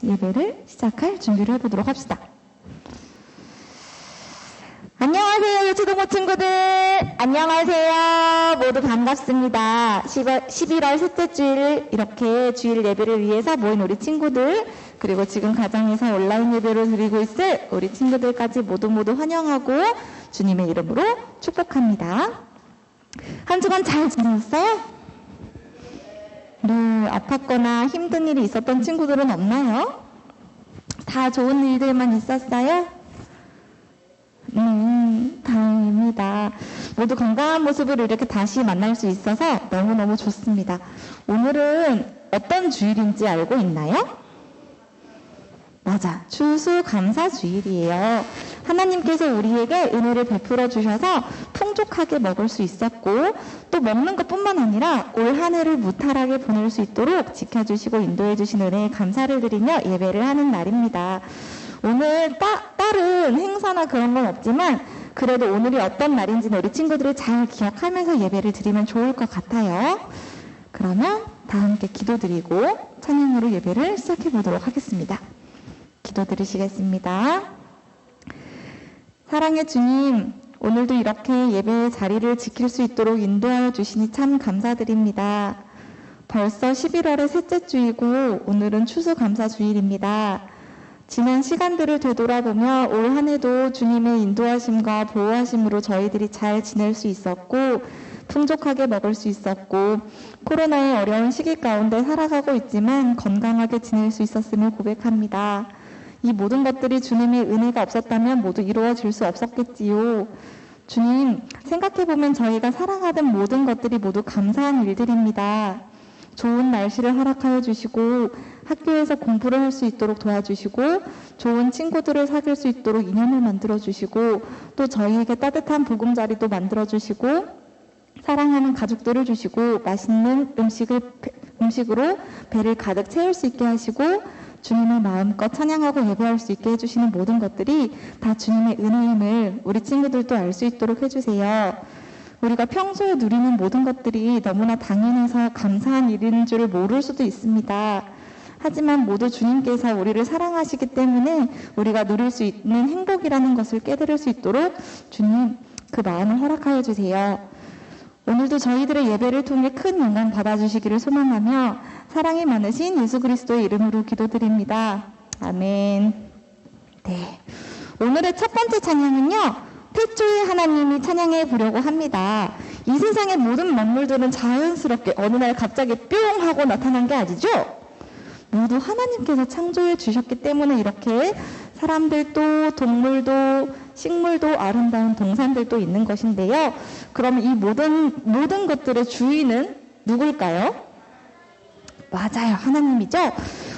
예배를 시작할 준비를 해보도록 합시다. 안녕하세요, 유치동호 친구들. 안녕하세요. 모두 반갑습니다. 11월 셋째 주일 이렇게 주일 예배를 위해서 모인 우리 친구들, 그리고 지금 가정에서 온라인 예배를 드리고 있을 우리 친구들까지 모두 환영하고 주님의 이름으로 축복합니다. 한 주간 잘 지냈어요? 네, 아팠거나 힘든 일이 있었던 친구들은 없나요? 다 좋은 일들만 있었어요? 다행입니다. 모두 건강한 모습으로 이렇게 다시 만날 수 있어서 너무너무 좋습니다. 오늘은 어떤 주일인지 알고 있나요? 맞아, 추수감사주일이에요. 하나님께서 우리에게 은혜를 베풀어 주셔서 풍족하게 먹을 수 있었고, 또 먹는 것뿐만 아니라 올 한 해를 무탈하게 보낼 수 있도록 지켜주시고 인도해 주신 은혜에 감사를 드리며 예배를 하는 날입니다. 오늘 다른 행사나 그런 건 없지만 그래도 오늘이 어떤 날인지는 우리 친구들이 잘 기억하면서 예배를 드리면 좋을 것 같아요. 그러면 다 함께 기도드리고 찬양으로 예배를 시작해 보도록 하겠습니다. 기도드리시겠습니다. 사랑의 주님, 오늘도 이렇게 예배의 자리를 지킬 수 있도록 인도하여 주시니 참 감사드립니다. 벌써 11월의 셋째 주이고 오늘은 추수감사주일입니다. 지난 시간들을 되돌아보며 올 한 해도 주님의 인도하심과 보호하심으로 저희들이 잘 지낼 수 있었고 풍족하게 먹을 수 있었고 코로나의 어려운 시기 가운데 살아가고 있지만 건강하게 지낼 수 있었음을 고백합니다. 이 모든 것들이 주님의 은혜가 없었다면 모두 이루어질 수 없었겠지요. 주님, 생각해보면 저희가 살아가던 모든 것들이 모두 감사한 일들입니다. 좋은 날씨를 허락하여 주시고 학교에서 공부를 할 수 있도록 도와주시고 좋은 친구들을 사귈 수 있도록 인연을 만들어 주시고 또 저희에게 따뜻한 보금자리도 만들어 주시고 사랑하는 가족들을 주시고 맛있는 음식으로 배를 가득 채울 수 있게 하시고 주님을 마음껏 찬양하고 예배할 수 있게 해주시는 모든 것들이 다 주님의 은혜임을 우리 친구들도 알 수 있도록 해주세요. 우리가 평소에 누리는 모든 것들이 너무나 당연해서 감사한 일인 줄 모를 수도 있습니다. 하지만 모두 주님께서 우리를 사랑하시기 때문에 우리가 누릴 수 있는 행복이라는 것을 깨달을 수 있도록 주님 그 마음을 허락하여 주세요. 오늘도 저희들의 예배를 통해 큰 영광 받아주시기를 소망하며 사랑이 많으신 예수 그리스도의 이름으로 기도드립니다. 아멘. 네, 오늘의 첫 번째 찬양은요, 태초에 하나님이 찬양해 보려고 합니다. 이 세상의 모든 만물들은 자연스럽게 어느 날 갑자기 뿅 하고 나타난 게 아니죠? 모두 하나님께서 창조해 주셨기 때문에 이렇게 사람들도 동물도 식물도 아름다운 동산들도 있는 것인데요. 그럼 이 모든 것들의 주인은 누굴까요? 맞아요, 하나님이죠.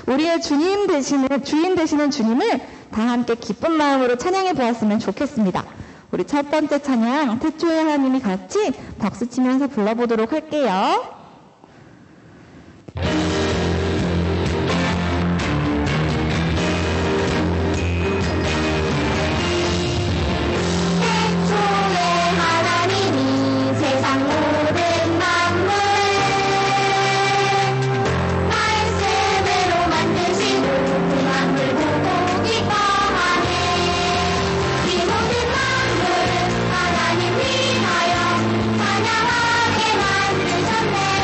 우리의 주인 되시는 주님을 다 함께 기쁜 마음으로 찬양해 보았으면 좋겠습니다. 우리 첫 번째 찬양 태초에 하나님이 같이 박수치면서 불러보도록 할게요. 하나님 위하여 찬양하게 만드셨네.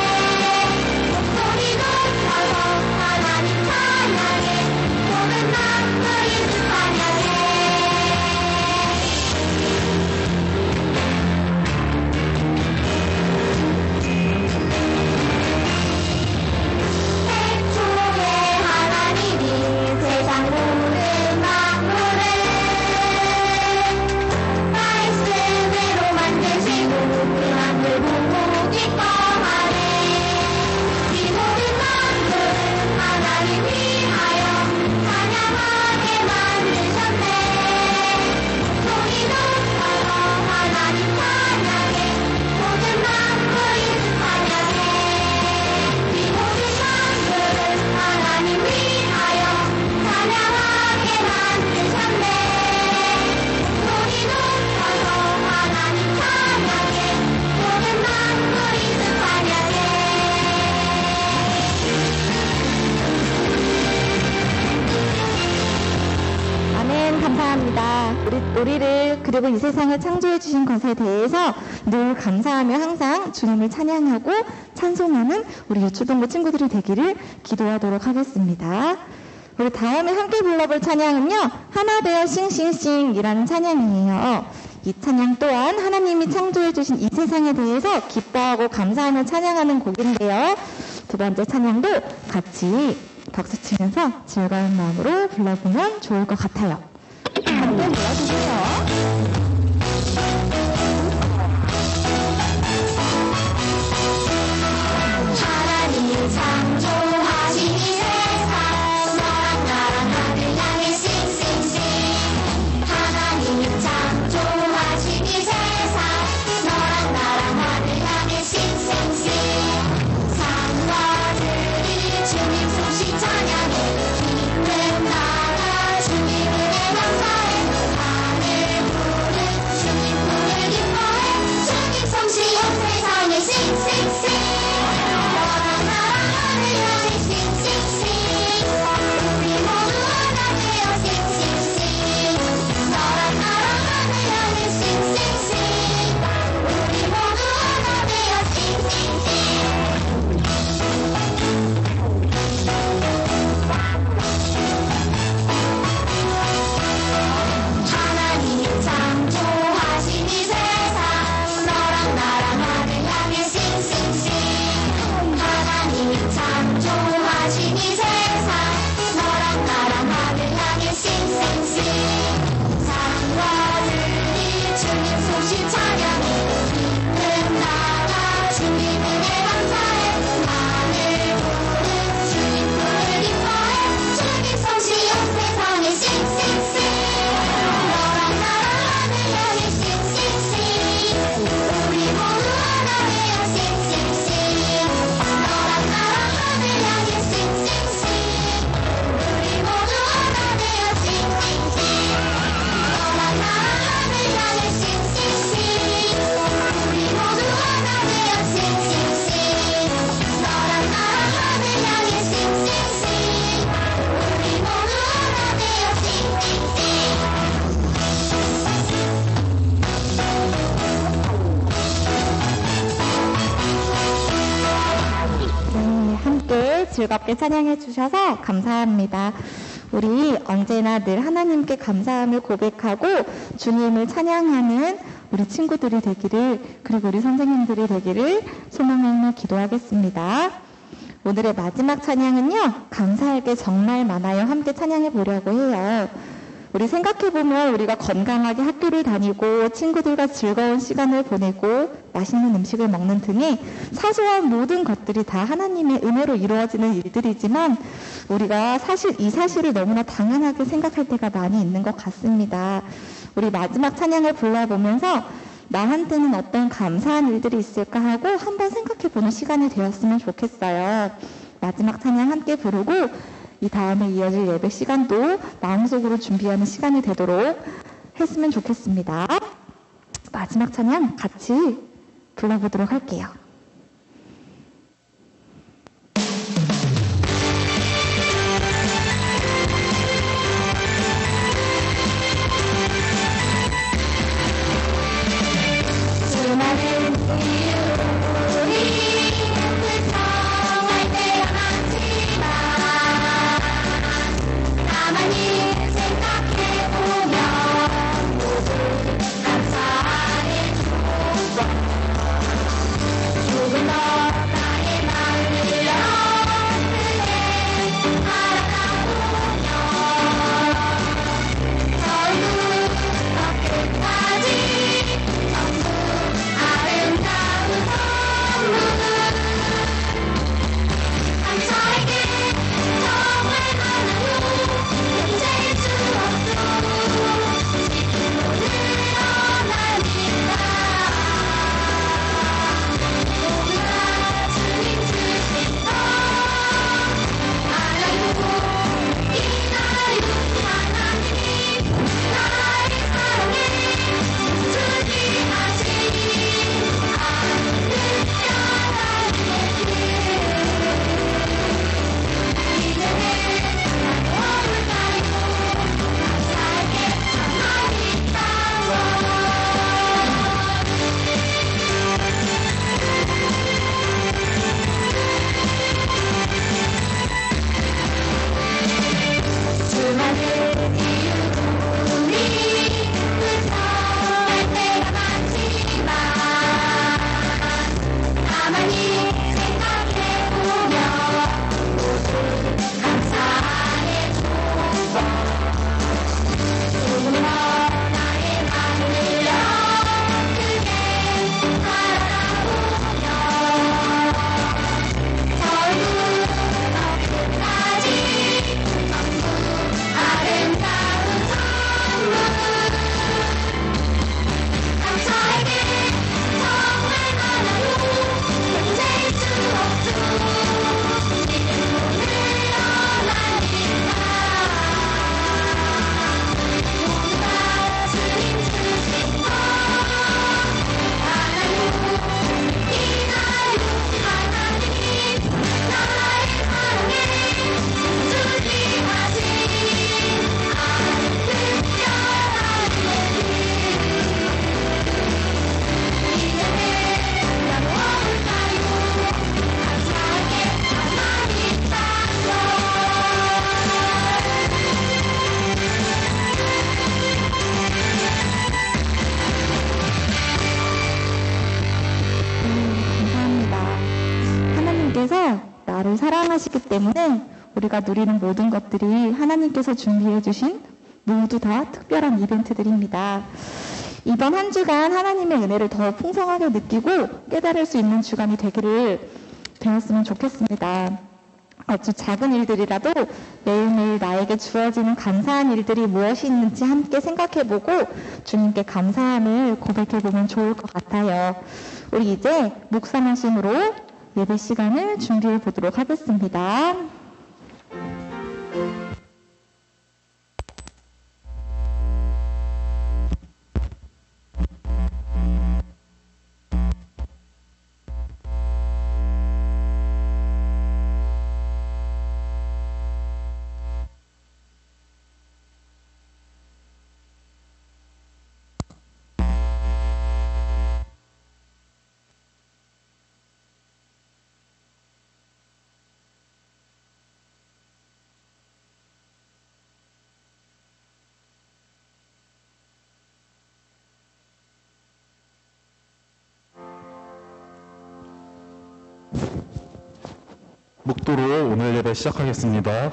감사합니다. 우리를 그리고 이 세상을 창조해 주신 것에 대해서 늘 감사하며 항상 주님을 찬양하고 찬송하는 우리 유초동부 친구들이 되기를 기도하도록 하겠습니다. 우리 다음에 함께 불러볼 찬양은요, 하나 되어 싱싱싱이라는 찬양이에요. 이 찬양 또한 하나님이 창조해 주신 이 세상에 대해서 기뻐하고 감사하며 찬양하는 곡인데요. 두 번째 찬양도 같이 박수 치면서 즐거운 마음으로 불러보면 좋을 것 같아요. 함께 불러주세요. 하나님이 창조하신 이 세상 너랑 나랑 하늘 향해 싱싱싱 하나님이 창조하신 이 세상 너랑 나랑 하늘 향해 싱싱싱 산과 들이 주님 솜씨 찬양해 깊은 나라 주님 은혜 감사해 하늘 푸른 주님 꿈을 기뻐해 주님 솜씨 온 세상에 싱싱싱 즐겁게 찬양해 주셔서 감사합니다. 우리 언제나 늘 하나님께 감사함을 고백하고 주님을 찬양하는 우리 친구들이 되기를, 그리고 우리 선생님들이 되기를 소망하며 기도하겠습니다. 오늘의 마지막 찬양은요, 감사할 게 정말 많아요. 함께 찬양해 보려고 해요. 우리 생각해보면 우리가 건강하게 학교를 다니고 친구들과 즐거운 시간을 보내고 맛있는 음식을 먹는 등의 사소한 모든 것들이 다 하나님의 은혜로 이루어지는 일들이지만 우리가 이 사실을 너무나 당연하게 생각할 때가 많이 있는 것 같습니다. 우리 마지막 찬양을 불러보면서 나한테는 어떤 감사한 일들이 있을까 하고 한번 생각해보는 시간이 되었으면 좋겠어요. 마지막 찬양 함께 부르고 이 다음에 이어질 예배 시간도 마음속으로 준비하는 시간이 되도록 했으면 좋겠습니다. 마지막 찬양 같이 불러보도록 할게요. 수많은 이유들이 불평할 때가 많지만 가만히 생각해보면 모두 감사의 조건 하셨기 때문에 우리가 누리는 모든 것들이 하나님께서 준비해 주신 모두 다 특별한 이벤트들입니다. 이번 한 주간 하나님의 은혜를 더 풍성하게 느끼고 깨달을 수 있는 주간이 되었으면 좋겠습니다. 아주 작은 일들이라도 매일매일 나에게 주어지는 감사한 일들이 무엇이 있는지 함께 생각해보고 주님께 감사함을 고백해보면 좋을 것 같아요. 우리 이제 묵상하심으로 예배 시간을 준비해 보도록 하겠습니다. 묵도로 오늘 예배 시작하겠습니다.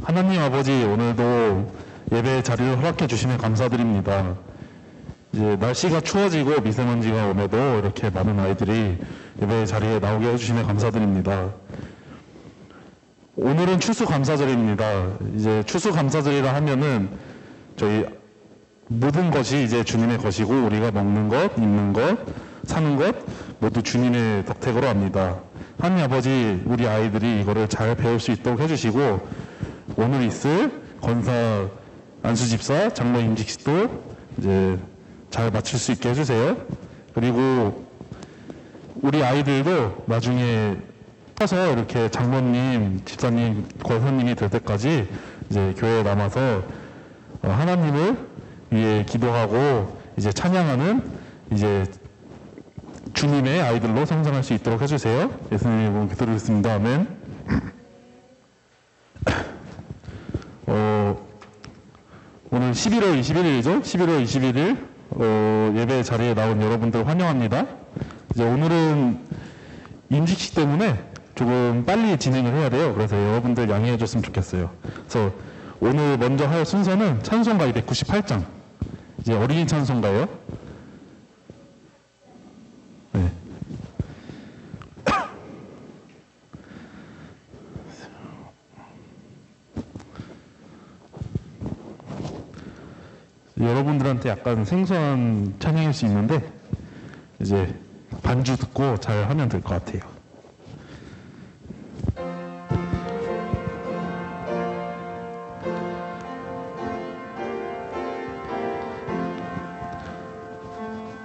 하나님 아버지, 오늘도 예배 자리를 허락해 주시면 감사드립니다. 이제 날씨가 추워지고 미세먼지가 오면도 이렇게 많은 아이들이 예배 자리에 나오게 해주시면 감사드립니다. 오늘은 추수감사절입니다. 이제 추수감사절이라 하면은 저희 모든 것이 이제 주님의 것이고 우리가 먹는 것, 입는 것, 사는 것 모두 주님의 덕택으로 합니다. 하나님 아버지, 우리 아이들이 이거를 잘 배울 수 있도록 해주시고 오늘 있을 권사 안수집사 장로 임직식도 이제 잘 마칠 수 있게 해주세요. 그리고 우리 아이들도 나중에 커서 이렇게 장로님, 집사님, 권사님이 될 때까지 이제 교회에 남아서 하나님을 위해 기도하고 이제 찬양하는 이제 주님의 아이들로 성장할 수 있도록 해주세요. 예수님 이름 기도드리겠습니다. 아멘. 오늘 11월 21일이죠. 11월 21일 예배 자리에 나온 여러분들 환영합니다. 이제 오늘은 임직식 때문에 조금 빨리 진행을 해야 돼요. 그래서 여러분들 양해해 줬으면 좋겠어요. 그래서 오늘 먼저 할 순서는 찬송가 298장. 이제 어린이 찬송가예요. 네. 여러분들한테 약간 생소한 찬양일 수 있는데 이제 반주 듣고 잘 하면 될 것 같아요.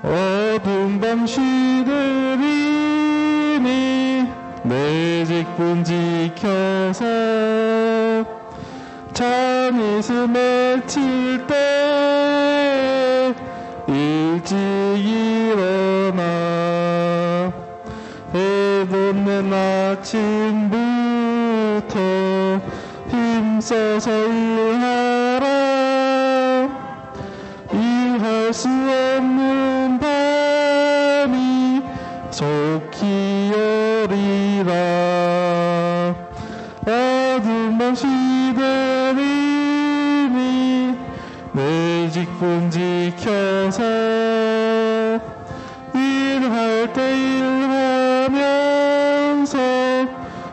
어두운 밤 시들이니 내 직분 지켜서 잠에서 맺힐 때 일찍 일어나 해돋는 아침부터 힘써서 일하라. 일할 수 없는 밤이 속히 오리라. 어두운 밤 시들이니 내 직분 지켜서 일할 때 일하면서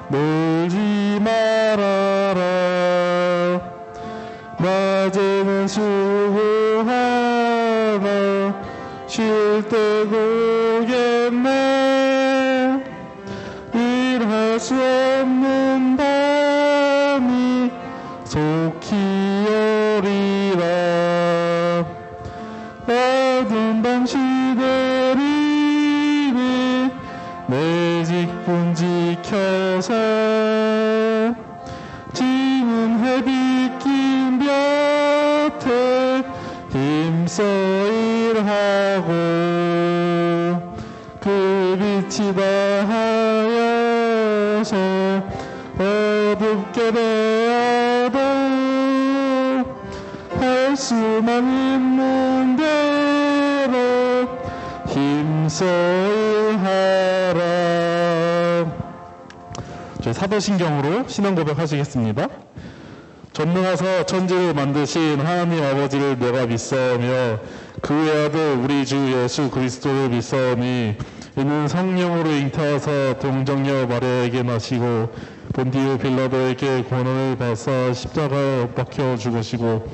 놀지 말아라. 낮에는 수고하나 쉴 때 보겠네. 일할 수 없는 밤이 속히 오리라. 어두운 밤 시들이니 내 직분 지켜서 지는 햇빛 긴 볕에 힘써 일하고 그 빛이 다하여서 어둡게 되어도 할 수만 있는 대로 힘써 일하라. 저희 사도신경으로 신앙 고백하시겠습니다. 전능하사 천지를 만드신 하나님 아버지를 내가 믿사오며 그 외아들 우리 주 예수 그리스도를 믿사오니 이는 성령으로 잉태하사 동정녀 마리아에게 나시고 본디오 빌라도에게 고난을 받사 십자가에 못 박혀 죽으시고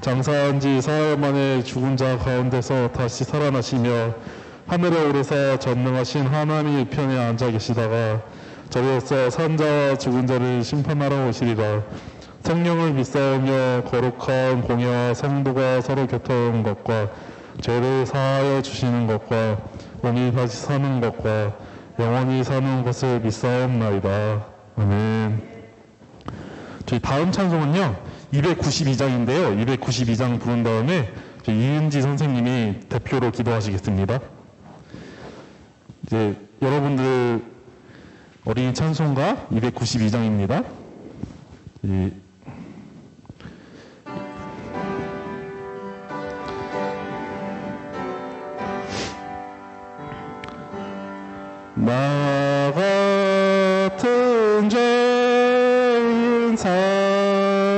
장사한 지 사흘 만에 죽은 자 가운데서 다시 살아나시며 하늘에 오르사 전능하신 하나님 우편에 앉아 계시다가 저리로서 산자와 죽은 자를 심판하러 오시리라. 성령을 믿사오며 거룩한 공예와 성도가 서로 교통하는 것과 죄를 사하여 주시는 것과 영이 다시 사는 것과 영원히 사는 것을 믿사옵나이다. 아멘. 저희 다음 찬송은요 292장인데요. 292장 부른 다음에 저희 이은지 선생님이 대표로 기도하시겠습니다. 이제 여러분들 어린이 찬송가 292장입니다. 나 같은 죄인 살리신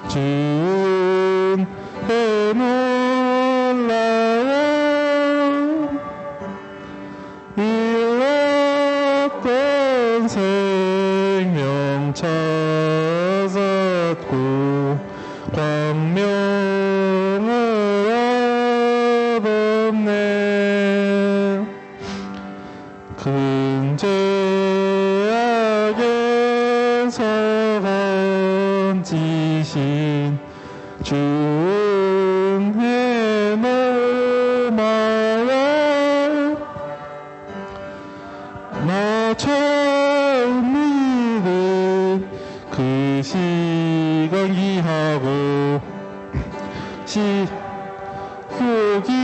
주의 놀라운 잃었던 생명 찾았고 광명을 얻었네. 큰 죄악에서 건지신 주의 말마야 나 처음 믿은 그 시간 기하고 포기하다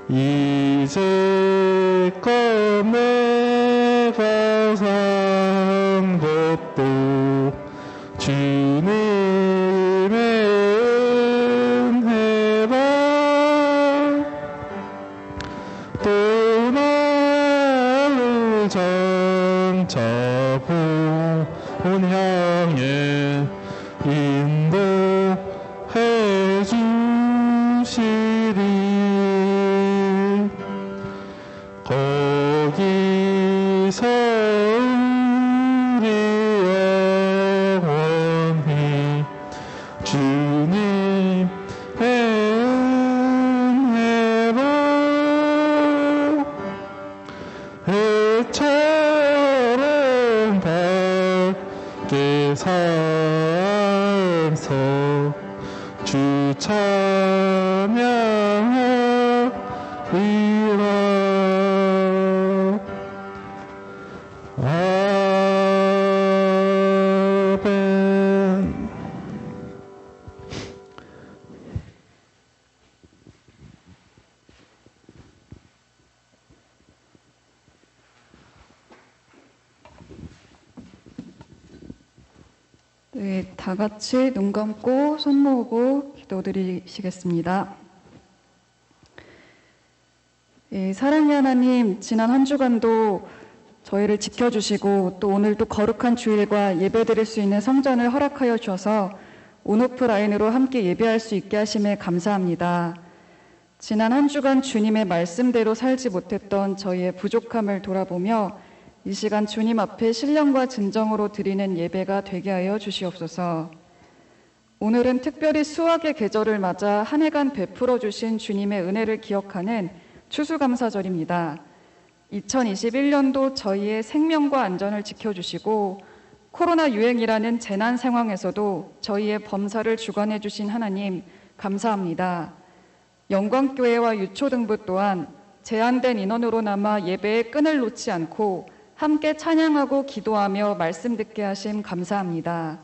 이제껏 내가 산 것도 주님의 은혜라. 또 나를 장차 본 향해 인도해 주시리. 거기서 우리 영원히 주님의 은혜로 해처럼 밝게 살면서 주 찬양하리라. 아멘. 네, 다 같이 눈 감고 손 모으고 기도드리시겠습니다. 사랑의 하나님, 지난 한 주간도 저희를 지켜주시고 또 오늘도 거룩한 주일과 예배드릴 수 있는 성전을 허락하여 주셔서 온오프라인으로 함께 예배할 수 있게 하심에 감사합니다. 지난 한 주간 주님의 말씀대로 살지 못했던 저희의 부족함을 돌아보며 이 시간 주님 앞에 신령과 진정으로 드리는 예배가 되게 하여 주시옵소서. 오늘은 특별히 수학의 계절을 맞아 한 해간 베풀어 주신 주님의 은혜를 기억하는 추수감사절입니다. 2021년도 저희의 생명과 안전을 지켜주시고 코로나 유행이라는 재난 상황에서도 저희의 범사를 주관해 주신 하나님 감사합니다. 영광교회와 유초등부 또한 제한된 인원으로나마 예배의 끈을 놓지 않고 함께 찬양하고 기도하며 말씀 듣게 하심 감사합니다.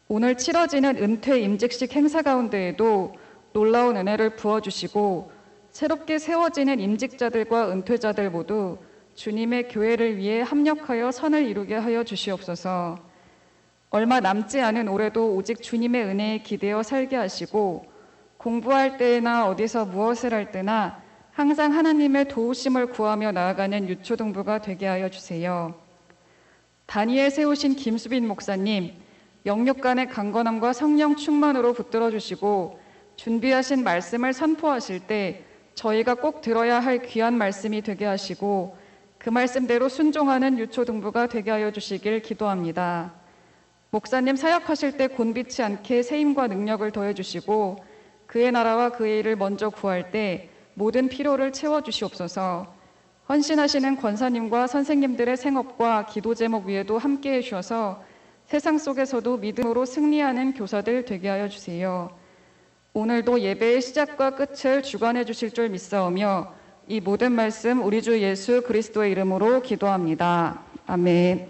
오늘 치러지는 은퇴 임직식 행사 가운데에도 놀라운 은혜를 부어주시고 새롭게 세워지는 임직자들과 은퇴자들 모두 주님의 교회를 위해 합력하여 선을 이루게 하여 주시옵소서. 얼마 남지 않은 올해도 오직 주님의 은혜에 기대어 살게 하시고 공부할 때나 어디서 무엇을 할 때나 항상 하나님의 도우심을 구하며 나아가는 유초등부가 되게 하여 주세요. 다니엘 세우신 김수빈 목사님, 영육 간의 강건함과 성령 충만으로 붙들어 주시고 준비하신 말씀을 선포하실 때 저희가 꼭 들어야 할 귀한 말씀이 되게 하시고 그 말씀대로 순종하는 유초등부가 되게 하여 주시길 기도합니다. 목사님 사역하실 때 곤비치 않게 세임과 능력을 더해 주시고 그의 나라와 그의 일을 먼저 구할 때 모든 필요를 채워 주시옵소서. 헌신하시는 권사님과 선생님들의 생업과 기도 제목 위에도 함께해 주셔서 세상 속에서도 믿음으로 승리하는 교사들 되게 하여 주세요. 오늘도 예배의 시작과 끝을 주관해 주실 줄 믿사오며 이 모든 말씀 우리 주 예수 그리스도의 이름으로 기도합니다. 아멘.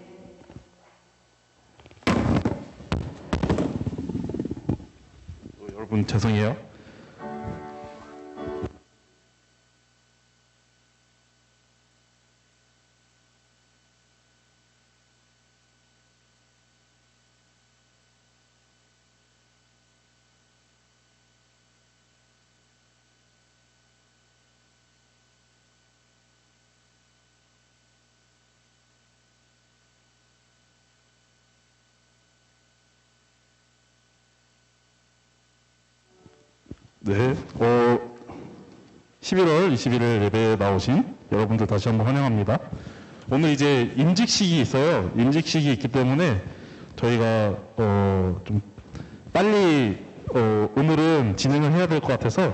여러분 죄송해요. 네, 11월 21일 예배에 나오신 여러분들 다시 한번 환영합니다. 오늘 이제 임직식이 있어요. 임직식이 있기 때문에 저희가 좀 빨리 오늘은 진행을 해야 될 것 같아서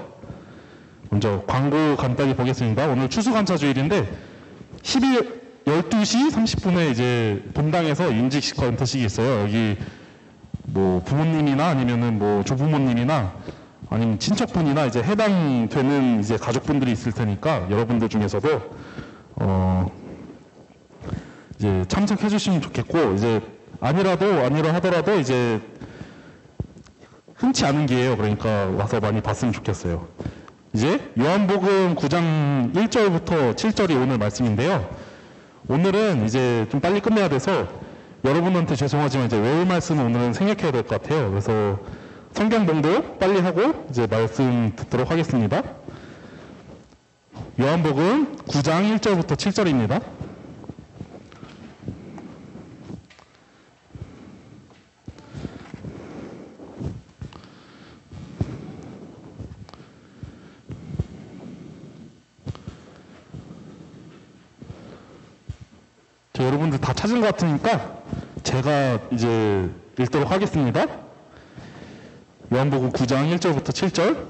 먼저 광고 간단히 보겠습니다. 오늘 추수감사주일인데 12시 30분에 이제 본당에서 임직식과 은퇴식이 있어요. 여기 뭐 부모님이나 아니면은 뭐 조부모님이나 아니면 친척분이나 이제 해당되는 이제 가족분들이 있을 테니까 여러분들 중에서도 이제 참석해 주시면 좋겠고, 이제 아니라 하더라도 이제 흔치 않은 기회예요. 그러니까 와서 많이 봤으면 좋겠어요. 이제 요한복음 9장 1절부터 7절이 오늘 말씀인데요. 오늘은 이제 좀 빨리 끝내야 돼서 여러분한테 죄송하지만 이제 외울 말씀은 오늘은 생략해야 될 것 같아요. 그래서 성경 봉독 빨리 하고 이제 말씀 듣도록 하겠습니다. 요한복음 9장 1절부터 7절입니다. 여러분들 다 찾은 것 같으니까 제가 이제 읽도록 하겠습니다. 요한복음 9장 1절부터 7절.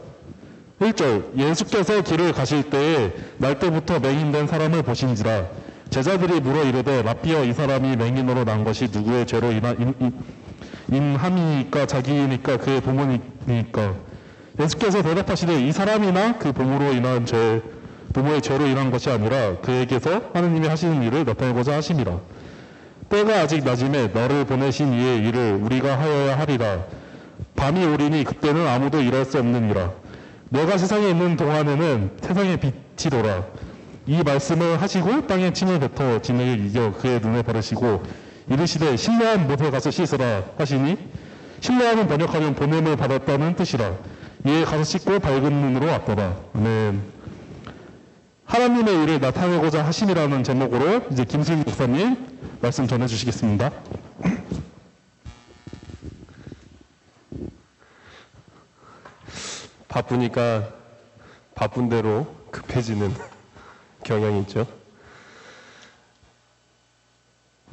1절. 예수께서 길을 가실 때에 날때부터 맹인된 사람을 보신지라. 제자들이 물어 이르되 라삐여, 이 사람이 맹인으로 난 것이 누구의 죄로 인함이니까 자기이니까 그의 부모니까. 예수께서 대답하시되 이 사람이나 그 부모의 죄로 인한 것이 아니라 그에게서 하느님이 하시는 일을 나타내고자 하심이라. 때가 아직 낮음에 너를 보내신 이의 일을 우리가 하여야 하리라. 밤이 오리니 그때는 아무도 일할 수 없느니라. 내가 세상에 있는 동안에는 세상의 빛이로라. 이 말씀을 하시고 땅에 침을 뱉어 진흙을 이겨 그의 눈에 바르시고 이르시되 신뢰한 못에 가서 씻으라 하시니, 신뢰하는 번역하면 보냄을 받았다는 뜻이라. 이에 가서 씻고 밝은 눈으로 왔더라. 아멘. 하나님의 일을 나타내고자 하심이라는 제목으로 이제 김수인 목사님 말씀 전해주시겠습니다. 바쁘니까 바쁜 대로 급해지는 경향이 있죠.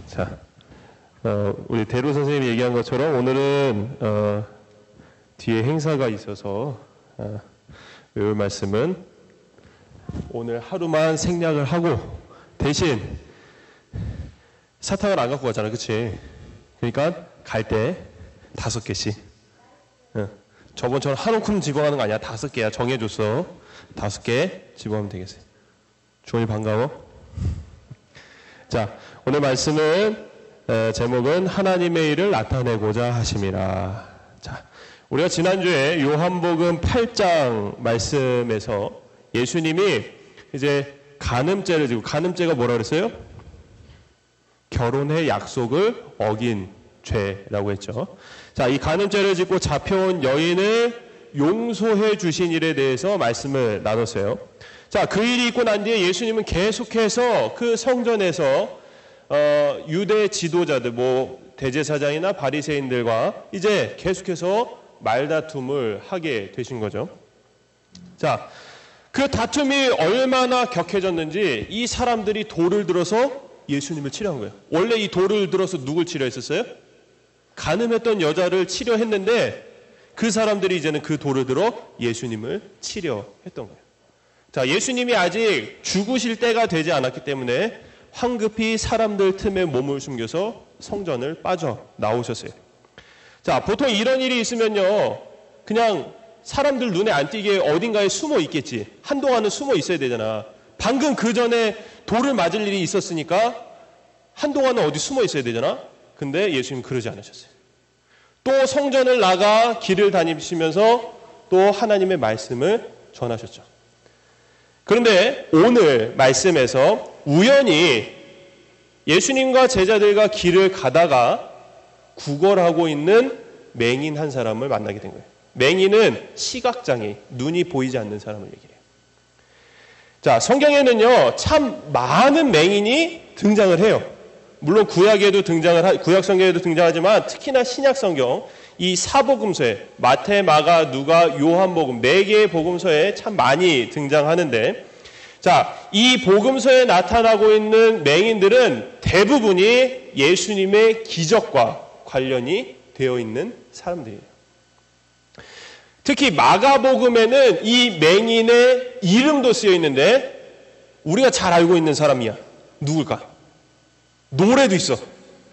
자, 우리 대로 선생님이 얘기한 것처럼 오늘은 뒤에 행사가 있어서 외울 말씀은 오늘 하루만 생략을 하고, 대신 사탕을 안 갖고 가잖아, 그치? 그러니까 갈 때 5개씩. 저번처럼 한 움큼 집어가는 거 아니야. 5개야. 정해줬어. 5개 집어가면 되겠어요. 주원이 반가워. 자, 오늘 말씀은 제목은 하나님의 일을 나타내고자 하심이라. 자, 우리가 지난주에 요한복음 8장 말씀에서 예수님이 이제 간음죄를 지고, 간음죄가 뭐라 그랬어요? 결혼의 약속을 어긴 죄라고 했죠. 자, 이 간음죄를 짓고 잡혀온 여인을 용서해 주신 일에 대해서 말씀을 나눴어요. 자, 그 일이 있고 난 뒤에 예수님은 계속해서 그 성전에서 유대 지도자들, 대제사장이나 바리새인들과 이제 계속해서 말다툼을 하게 되신 거죠. 자, 그 다툼이 얼마나 격해졌는지 이 사람들이 돌을 들어서 예수님을 치료한 거예요. 원래 이 돌을 들어서 누굴 치료했었어요? 간음했던 여자를 치료했는데 그 사람들이 이제는 그 돌을 들어 예수님을 치료했던 거예요. 자, 예수님이 아직 죽으실 때가 되지 않았기 때문에 황급히 사람들 틈에 몸을 숨겨서 성전을 빠져나오셨어요. 자, 보통 이런 일이 있으면요, 그냥 사람들 눈에 안 띄게 어딘가에 숨어 있겠지. 한동안은 숨어 있어야 되잖아. 방금 그 전에 돌을 맞을 일이 있었으니까 한동안은 어디 숨어 있어야 되잖아. 근데 예수님 그러지 않으셨어요. 또 성전을 나가 길을 다니시면서 또 하나님의 말씀을 전하셨죠. 그런데 오늘 말씀에서 우연히 예수님과 제자들과 길을 가다가 구걸하고 있는 맹인 한 사람을 만나게 된 거예요. 맹인은 시각장애, 눈이 보이지 않는 사람을 얘기해요. 자, 성경에는요, 참 많은 맹인이 등장을 해요. 물론 구약 성경에도 등장하지만 특히나 신약 성경, 이 사복음서에 마태, 마가, 누가, 요한복음 4개의 복음서에 참 많이 등장하는데, 자, 이 복음서에 나타나고 있는 맹인들은 대부분이 예수님의 기적과 관련이 되어 있는 사람들이에요. 특히 마가복음에는 이 맹인의 이름도 쓰여 있는데 우리가 잘 알고 있는 사람이야. 누굴까? 노래도 있어.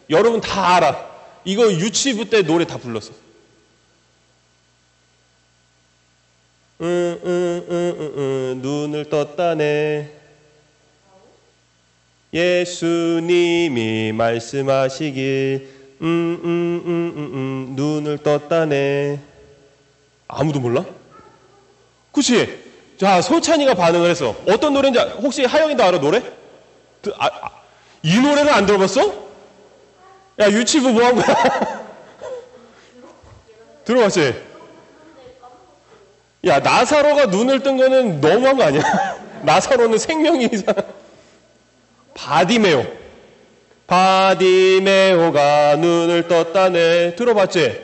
여러분 다 알아. 이거 유치부 때 노래 다 불렀어. 눈을 떴다네. 예수님이 말씀하시길 눈을 떴다네. 아무도 몰라? 그치? 자, 소찬이가 반응을 했어. 어떤 노래인지 혹시 하영이도 알아, 노래? 이 노래를 안 들어봤어? 야, 유치부 뭐 한 거야? 들어봤지? 야, 나사로가 눈을 뜬 거는 너무한 거 아니야? 나사로는 생명이 이상. 바디메오가 눈을 떴다네. 들어봤지?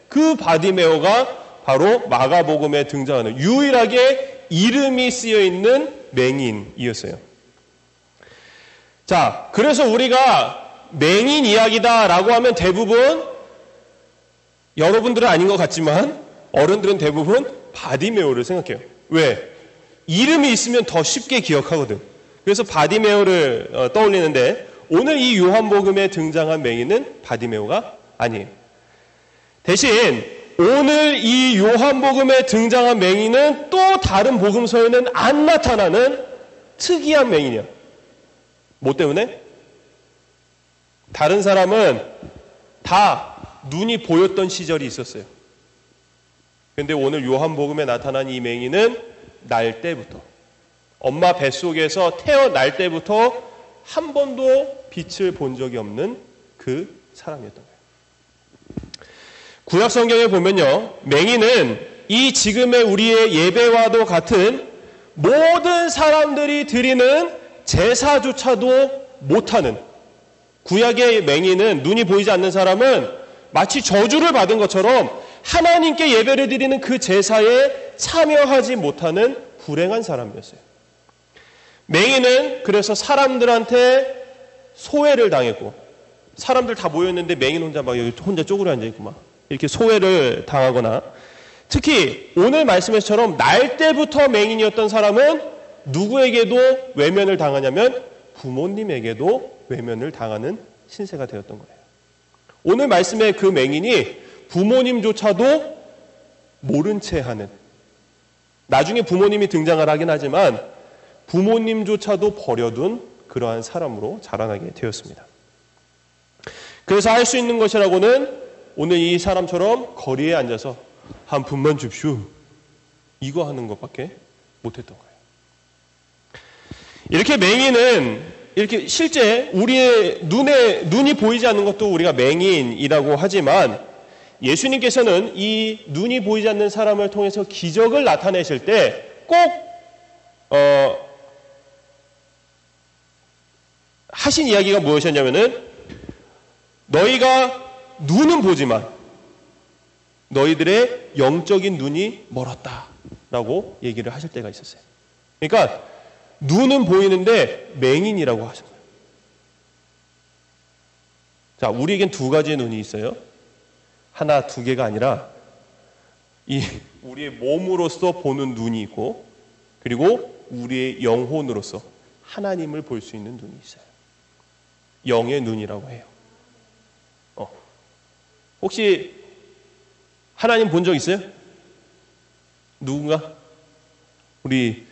그 바디메오가 바로 마가복음에 등장하는 유일하게 이름이 쓰여 있는 맹인이었어요. 자, 그래서 우리가 맹인 이야기다라고 하면 대부분 여러분들은 아닌 것 같지만 어른들은 대부분 바디메오를 생각해요. 왜? 이름이 있으면 더 쉽게 기억하거든. 그래서 바디메오를 떠올리는데 오늘 이 요한복음에 등장한 맹인은 바디메오가 아니에요. 대신 오늘 이 요한복음에 등장한 맹인은 또 다른 복음서에는 안 나타나는 특이한 맹인이야. 뭐 때문에? 다른 사람은 다 눈이 보였던 시절이 있었어요. 근데 오늘 요한복음에 나타난 이 맹인은 날 때부터, 엄마 뱃속에서 태어날 때부터 한 번도 빛을 본 적이 없는 그 사람이었던 거예요. 구약 성경에 보면요, 맹인은 이 지금의 우리의 예배와도 같은 모든 사람들이 드리는 제사조차도 못하는, 구약의 맹인은, 눈이 보이지 않는 사람은 마치 저주를 받은 것처럼 하나님께 예배를 드리는 그 제사에 참여하지 못하는 불행한 사람이었어요. 맹인은 그래서 사람들한테 소외를 당했고, 사람들 다 모였는데 맹인 혼자 막 여기 혼자 쪼그려 앉아있고 막 이렇게 소외를 당하거나, 특히 오늘 말씀에서처럼 날 때부터 맹인이었던 사람은 누구에게도 외면을 당하냐면 부모님에게도 외면을 당하는 신세가 되었던 거예요. 오늘 말씀의 그 맹인이 부모님조차도 모른 채 하는, 나중에 부모님이 등장을 하긴 하지만 부모님조차도 버려둔 그러한 사람으로 자라나게 되었습니다. 그래서 할 수 있는 것이라고는 오늘 이 사람처럼 거리에 앉아서 한 푼만 줍쇼, 이거 하는 것밖에 못했던 거예요. 이렇게 맹인은 이렇게 실제 우리의 눈이 보이지 않는 것도 우리가 맹인이라고 하지만 예수님께서는 이 눈이 보이지 않는 사람을 통해서 기적을 나타내실 때 꼭 하신 이야기가 무엇이었냐면은 너희가 눈은 보지만 너희들의 영적인 눈이 멀었다라고 얘기를 하실 때가 있었어요. 그러니까 눈은 보이는데 맹인이라고 하신 거예요. 자, 우리에겐 두 가지의 눈이 있어요. 하나, 두 개가 아니라 이 우리의 몸으로서 보는 눈이 있고, 그리고 우리의 영혼으로서 하나님을 볼 수 있는 눈이 있어요. 영의 눈이라고 해요. 혹시 하나님 본 적 있어요? 누군가? 우리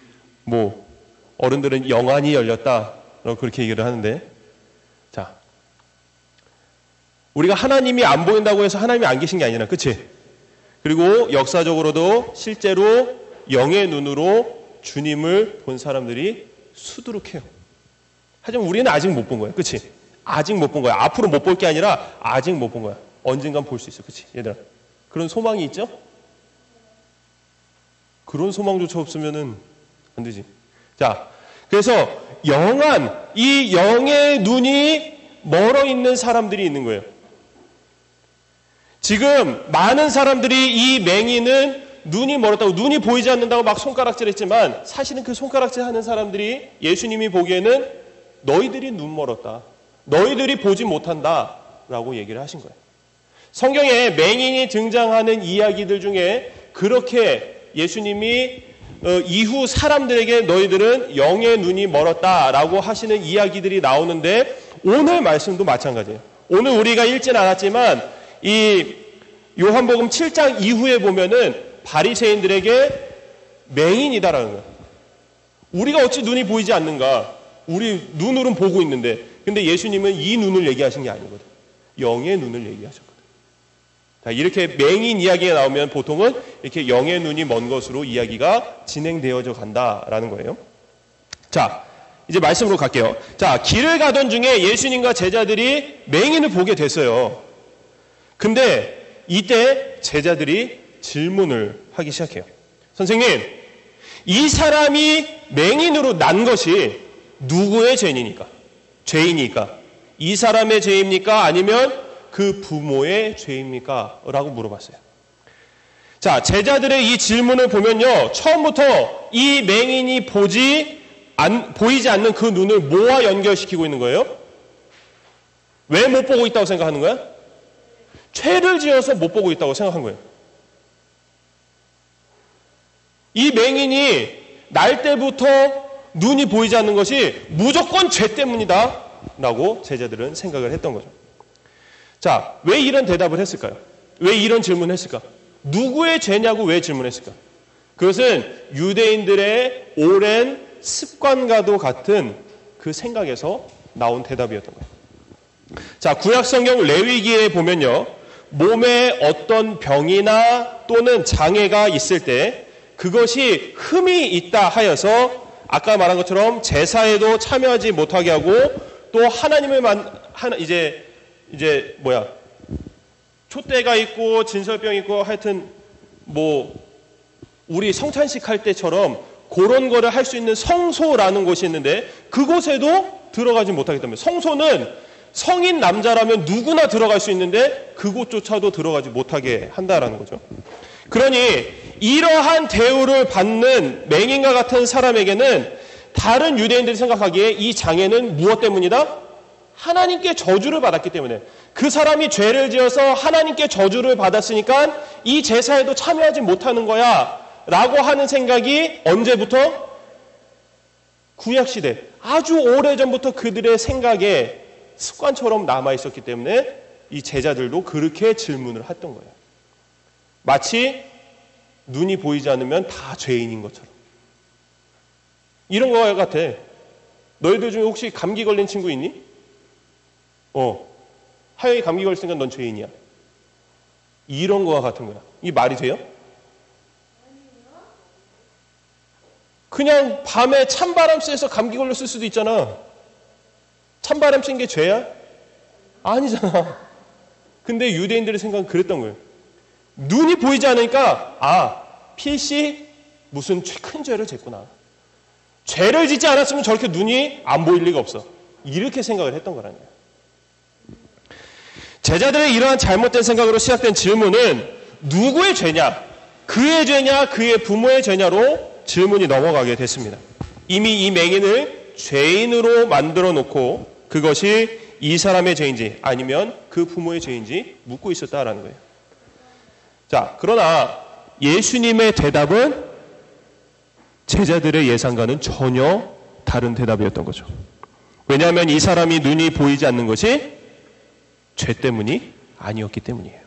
뭐 어른들은 영안이 열렸다라고 그렇게 얘기를 하는데, 자, 우리가 하나님이 안 보인다고 해서 하나님이 안 계신 게 아니라, 그치? 그리고 역사적으로도 실제로 영의 눈으로 주님을 본 사람들이 수두룩해요. 하지만 우리는 아직 못 본 거예요. 그치? 아직 못 본 거야. 앞으로 못 볼 게 아니라 아직 못 본 거야. 언젠간 볼 수 있어. 그치? 얘들아. 그런 소망이 있죠? 그런 소망조차 없으면은 안 되지. 자, 그래서 영안, 이 영의 눈이 멀어 있는 사람들이 있는 거예요. 지금 많은 사람들이 이 맹인은 눈이 멀었다고, 눈이 보이지 않는다고 막 손가락질 했지만, 사실은 그 손가락질 하는 사람들이 예수님이 보기에는 너희들이 눈 멀었다, 너희들이 보지 못한다 라고 얘기를 하신 거예요. 성경에 맹인이 등장하는 이야기들 중에 그렇게 예수님이 이후 사람들에게 너희들은 영의 눈이 멀었다라고 하시는 이야기들이 나오는데, 오늘 말씀도 마찬가지예요. 오늘 우리가 읽진 않았지만 이 요한복음 7장 이후에 보면은 바리새인들에게 맹인이다라는 거예요. 우리가 어찌 눈이 보이지 않는가? 우리 눈으로는 보고 있는데, 근데 예수님은 이 눈을 얘기하신 게 아니거든. 영의 눈을 얘기하셨거든. 자, 이렇게 맹인 이야기가 나오면 보통은 이렇게 영의 눈이 먼 것으로 이야기가 진행되어져 간다라는 거예요. 자, 이제 말씀으로 갈게요. 자, 길을 가던 중에 예수님과 제자들이 맹인을 보게 됐어요. 근데 이때 제자들이 질문을 하기 시작해요. 선생님, 이 사람이 맹인으로 난 것이 누구의 죄입니까? 죄이니까. 이 사람의 죄입니까? 아니면 그 부모의 죄입니까? 라고 물어봤어요. 자, 제자들의 이 질문을 보면요, 처음부터 이 맹인이 보이지 않는 그 눈을 뭐와 연결시키고 있는 거예요? 왜 못 보고 있다고 생각하는 거야? 죄를 지어서 못 보고 있다고 생각한 거예요. 이 맹인이 날 때부터 눈이 보이지 않는 것이 무조건 죄 때문이다 라고 제자들은 생각을 했던 거죠. 자, 왜 이런 대답을 했을까요? 왜 이런 질문을 했을까? 누구의 죄냐고 왜 질문했을까? 그것은 유대인들의 오랜 습관과도 같은 그 생각에서 나온 대답이었던 거예요. 자, 구약 성경 레위기에 보면요, 몸에 어떤 병이나 또는 장애가 있을 때 그것이 흠이 있다 하여서 아까 말한 것처럼 제사에도 참여하지 못하게 하고, 또 하나님을 촛대가 있고 진설병 있고 하여튼 뭐 우리 성찬식 할 때처럼 그런 거를 할 수 있는 성소라는 곳이 있는데 그곳에도 들어가지 못하기 때문에, 성소는 성인 남자라면 누구나 들어갈 수 있는데 그곳조차도 들어가지 못하게 한다라는 거죠. 그러니 이러한 대우를 받는 맹인과 같은 사람에게는 다른 유대인들이 생각하기에 이 장애는 무엇 때문이다? 하나님께 저주를 받았기 때문에, 그 사람이 죄를 지어서 하나님께 저주를 받았으니까 이 제사에도 참여하지 못하는 거야 라고 하는 생각이 언제부터? 구약시대, 아주 오래전부터 그들의 생각에 습관처럼 남아있었기 때문에 이 제자들도 그렇게 질문을 했던 거예요. 마치 눈이 보이지 않으면 다 죄인인 것처럼. 이런 거 같아. 너희들 중에 혹시 감기 걸린 친구 있니? 하영이 감기 걸렸으니까 넌 죄인이야. 이런 거와 같은 거야. 이게 말이 돼요? 그냥 밤에 찬바람 쐬서 감기 걸렸을 수도 있잖아. 찬바람 쐴 게 죄야? 아니잖아. 근데 유대인들의 생각은 그랬던 거예요. 눈이 보이지 않으니까 필시 무슨 큰 죄를 졌구나. 죄를 짓지 않았으면 저렇게 눈이 안 보일 리가 없어. 이렇게 생각을 했던 거라는 거예요. 제자들의 이러한 잘못된 생각으로 시작된 질문은 누구의 죄냐? 그의 죄냐? 그의 부모의 죄냐로 질문이 넘어가게 됐습니다. 이미 이 맹인을 죄인으로 만들어 놓고 그것이 이 사람의 죄인지 아니면 그 부모의 죄인지 묻고 있었다라는 거예요. 자, 그러나 예수님의 대답은 제자들의 예상과는 전혀 다른 대답이었던 거죠. 왜냐하면 이 사람이 눈이 보이지 않는 것이 죄 때문이 아니었기 때문이에요.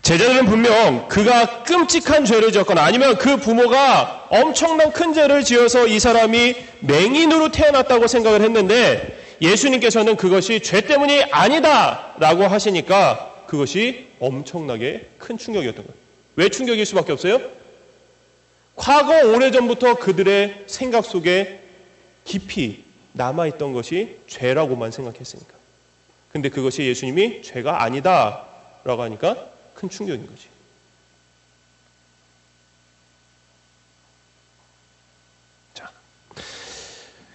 제자들은 분명 그가 끔찍한 죄를 지었거나 아니면 그 부모가 엄청난 큰 죄를 지어서 이 사람이 맹인으로 태어났다고 생각을 했는데 예수님께서는 그것이 죄 때문이 아니다라고 하시니까 그것이 엄청나게 큰 충격이었던 거예요. 왜 충격일 수밖에 없어요? 과거 오래전부터 그들의 생각 속에 깊이 남아있던 것이 죄라고만 생각했으니까. 근데 그것이 예수님이 죄가 아니다라고 하니까 큰 충격인 거지. 자,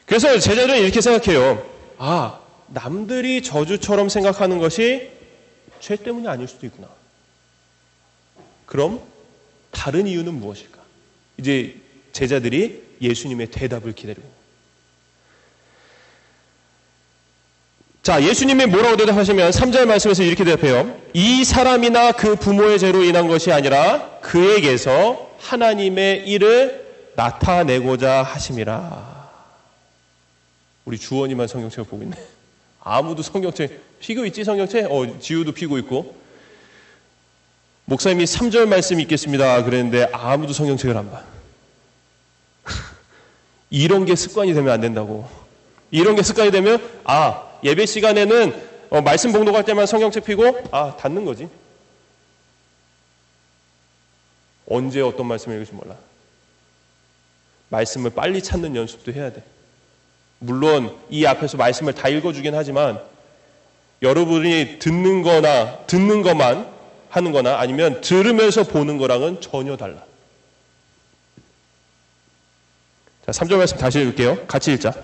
그래서 제자들은 이렇게 생각해요. 아, 남들이 저주처럼 생각하는 것이 죄 때문이 아닐 수도 있구나. 그럼 다른 이유는 무엇일까? 이제 제자들이 예수님의 대답을 기다리고. 자, 예수님이 뭐라고 대답하시면 3절 말씀에서 이렇게 대답해요. 이 사람이나 그 부모의 죄로 인한 것이 아니라 그에게서 하나님의 일을 나타내고자 하심이라. 우리 주원이만 성경책을 보고 있네. 아무도 성경책 피고 있지 성경책? 지우도 피고 있고. 목사님이 3절 말씀 읽겠습니다 그랬는데 아무도 성경책을 안 봐. 이런 게 습관이 되면 안 된다고. 이런 게 습관이 되면 예배 시간에는 말씀 봉독할 때만 성경책 피고 닫는 거지. 언제 어떤 말씀을 읽을지 몰라. 말씀을 빨리 찾는 연습도 해야 돼. 물론 이 앞에서 말씀을 다 읽어주긴 하지만 여러분이 듣는 것만 하는 거나 아니면 들으면서 보는 거랑은 전혀 달라. 자, 3절 말씀 다시 읽을게요. 같이 읽자.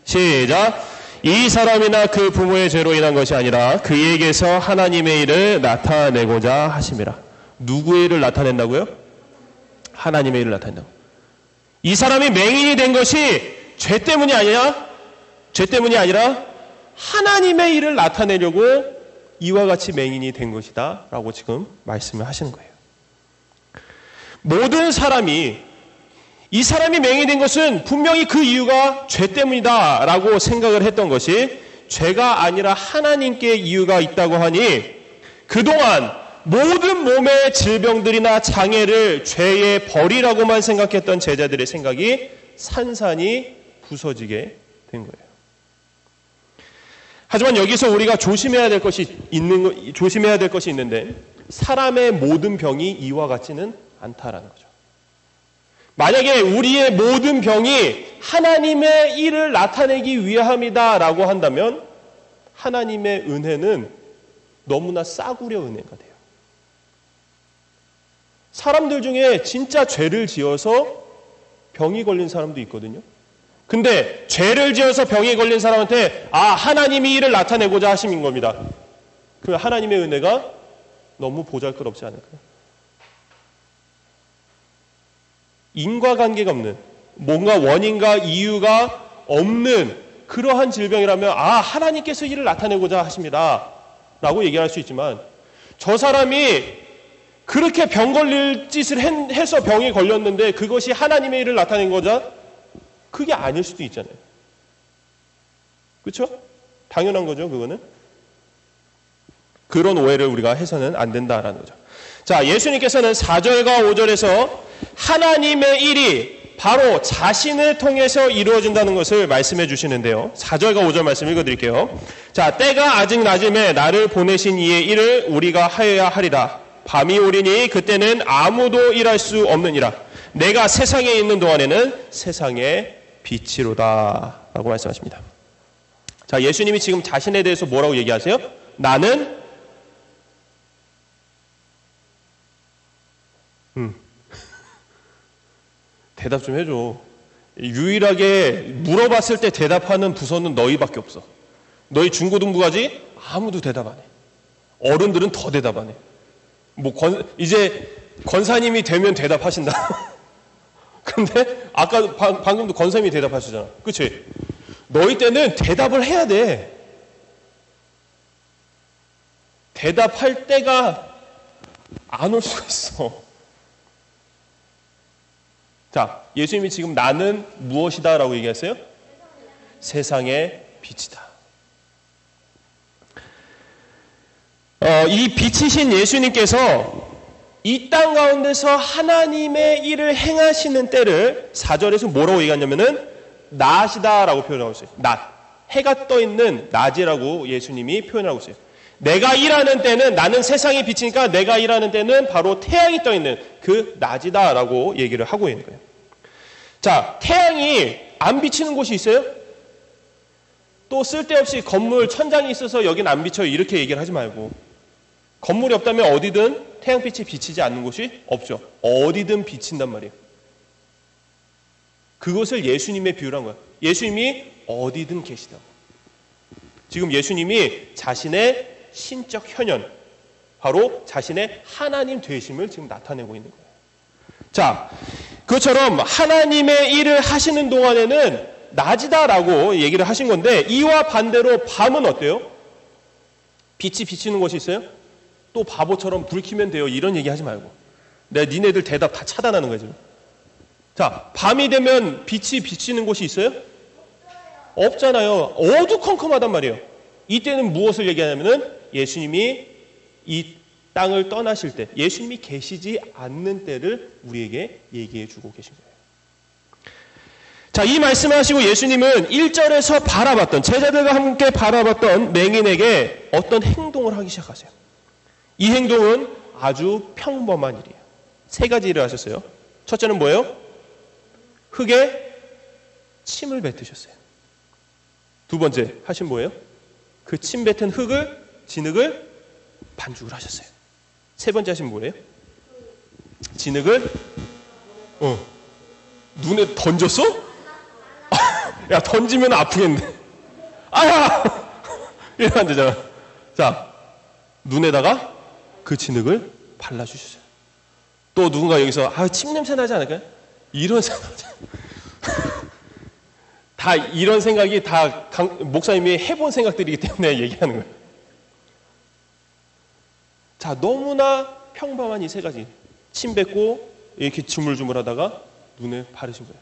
시작. 이 사람이나 그 부모의 죄로 인한 것이 아니라 그에게서 하나님의 일을 나타내고자 하심이라. 누구의 일을 나타낸다고요? 하나님의 일을 나타낸다고. 이 사람이 맹인이 된 것이 죄 때문이 아니라 하나님의 일을 나타내려고 이와 같이 맹인이 된 것이다 라고 지금 말씀을 하시는 거예요. 모든 사람이 이 사람이 맹인이 된 것은 분명히 그 이유가 죄 때문이다 라고 생각을 했던 것이 죄가 아니라 하나님께 이유가 있다고 하니 그동안 모든 몸의 질병들이나 장애를 죄의 벌이라고만 생각했던 제자들의 생각이 산산이 부서지게 된 거예요. 하지만 여기서 우리가 조심해야 될 것이 있는데 사람의 모든 병이 이와 같지는 않다라는 거죠. 만약에 우리의 모든 병이 하나님의 일을 나타내기 위함이다라고 한다면 하나님의 은혜는 너무나 싸구려 은혜가 돼요. 사람들 중에 진짜 죄를 지어서 병이 걸린 사람도 있거든요. 근데 죄를 지어서 병이 걸린 사람한테 하나님이 이를 나타내고자 하심인 겁니다. 그 하나님의 은혜가 너무 보잘것없지 않을까요? 인과관계가 없는 뭔가 원인과 이유가 없는 그러한 질병이라면 하나님께서 이를 나타내고자 하십니다 라고 얘기할 수 있지만 저 사람이 그렇게 병 걸릴 짓을 해서 병이 걸렸는데 그것이 하나님의 일을 나타낸거자 그게 아닐 수도 있잖아요. 그렇죠? 당연한 거죠, 그거는. 그런 오해를 우리가 해서는 안 된다라는 거죠. 자, 예수님께서는 4절과 5절에서 하나님의 일이 바로 자신을 통해서 이루어진다는 것을 말씀해 주시는데요. 4절과 5절 말씀 읽어드릴게요. 자, 때가 아직 낮음에 나를 보내신 이의 일을 우리가 하여야 하리라. 밤이 오리니 그때는 아무도 일할 수 없느니라. 내가 세상에 있는 동안에는 세상의 빛이로다 라고 말씀하십니다. 자, 예수님이 지금 자신에 대해서 뭐라고 얘기하세요? 나는 대답 좀 해줘. 유일하게 물어봤을 때 대답하는 부서는 너희밖에 없어. 너희 중고등부까지 아무도 대답 안 해. 어른들은 더 대답 안 해. 이제 권사님이 되면 대답하신다. 근데 아까 방금도 권사님이 대답하시잖아. 그치? 너희 때는 대답을 해야 돼. 대답할 때가 안 올 수가 있어. 자, 예수님이 지금 나는 무엇이다 라고 얘기했어요? 세상의 빛이다. 이 빛이신 예수님께서 이 땅 가운데서 하나님의 일을 행하시는 때를 4절에서 뭐라고 얘기하냐면은 낮이다 라고 표현하고 있어요. 낮. 해가 떠 있는 낮이라고 예수님이 표현하고 있어요. 내가 일하는 때는, 나는 세상의 빛이니까 내가 일하는 때는 바로 태양이 떠 있는 그 낮이다 라고 얘기를 하고 있는 거예요. 자, 태양이 안 비치는 곳이 있어요? 또 쓸데없이 건물 천장이 있어서 여긴 안 비쳐요 이렇게 얘기를 하지 말고, 건물이 없다면 어디든 태양빛이 비치지 않는 곳이 없죠. 어디든 비친단 말이에요. 그것을 예수님의 비유를 한 거예요. 예수님이 어디든 계시다고. 지금 예수님이 자신의 신적 현현, 바로 자신의 하나님 되심을 지금 나타내고 있는 거예요. 자, 그것처럼 하나님의 일을 하시는 동안에는 낮이다라고 얘기를 하신 건데, 이와 반대로 밤은 어때요? 빛이 비치는 곳이 있어요? 또 바보처럼 불 켜면 돼요 이런 얘기 하지 말고, 내가 니네들 대답 다 차단하는 거예요 지금. 자, 밤이 되면 빛이 비치는 곳이 있어요? 없잖아요. 어두컴컴하단 말이에요. 이때는 무엇을 얘기하냐면은 예수님이 이 땅을 떠나실 때, 예수님이 계시지 않는 때를 우리에게 얘기해 주고 계신 거예요. 자, 이 말씀을 하시고 예수님은 1절에서 바라봤던, 제자들과 함께 바라봤던 맹인에게 어떤 행동을 하기 시작하세요. 이 행동은 아주 평범한 일이에요. 세 가지 일을 하셨어요. 첫째는 뭐예요? 흙에 침을 뱉으셨어요. 두 번째 하신 뭐예요? 그 침 뱉은 흙을, 진흙을 반죽을 하셨어요. 세 번째 하신 뭐예요? 진흙을 눈에 던졌어? 야, 던지면 아프겠네. 아야! 이러면 안 되잖아. 자, 눈에다가 그 진흙을 발라주셨어요. 또 누군가 여기서 침 냄새 나지 않을까요? 이런 생각. 다 이런 생각이 다 목사님이 해본 생각들이기 때문에 얘기하는 거예요. 자, 너무나 평범한 이 세 가지. 침 뱉고 이렇게 주물주물하다가 눈에 바르신 거예요.